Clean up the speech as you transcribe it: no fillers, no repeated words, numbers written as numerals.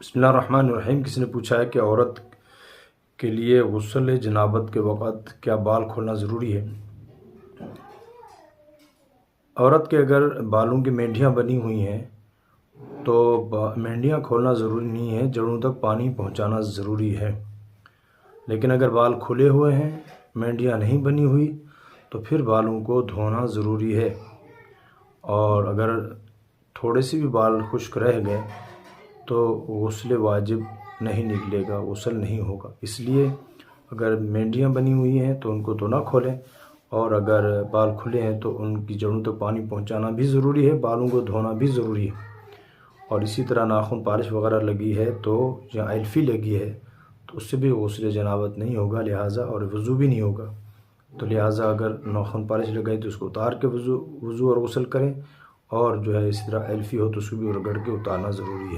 بسم اللہ الرحمن الرحیم۔ کسی نے پوچھا ہے کہ عورت کے لیے غسل جنابت کے وقت کیا بال کھولنا ضروری ہے؟ عورت کے اگر بالوں کی مینڈیاں بنی ہوئی ہیں تو مینڈیاں کھولنا ضروری نہیں ہے، جڑوں تک پانی پہنچانا ضروری ہے۔ لیکن اگر بال کھلے ہوئے ہیں، مینڈیاں نہیں بنی ہوئی تو پھر بالوں کو دھونا ضروری ہے، اور اگر تھوڑے سے بھی بال خشک رہ گئے تو غسل واجب نہیں نکلے گا، غسل نہیں ہوگا۔ اس لیے اگر مینڈیاں بنی ہوئی ہیں تو ان کو تو نہ کھولیں، اور اگر بال کھلے ہیں تو ان کی جڑوں تک پانی پہنچانا بھی ضروری ہے، بالوں کو دھونا بھی ضروری ہے۔ اور اسی طرح ناخن پالش وغیرہ لگی ہے تو یا ایلفی لگی ہے تو اس سے بھی غسل جنابت نہیں ہوگا، لہٰذا اور وضو بھی نہیں ہوگا۔ تو لہٰذا اگر ناخن پالش لگائی تو اس کو اتار کے وضو اور غسل کریں، اور جو ہے اسی طرح ایلفی ہو تو اس کو بھی رگڑ کے اتارنا ضروری ہے۔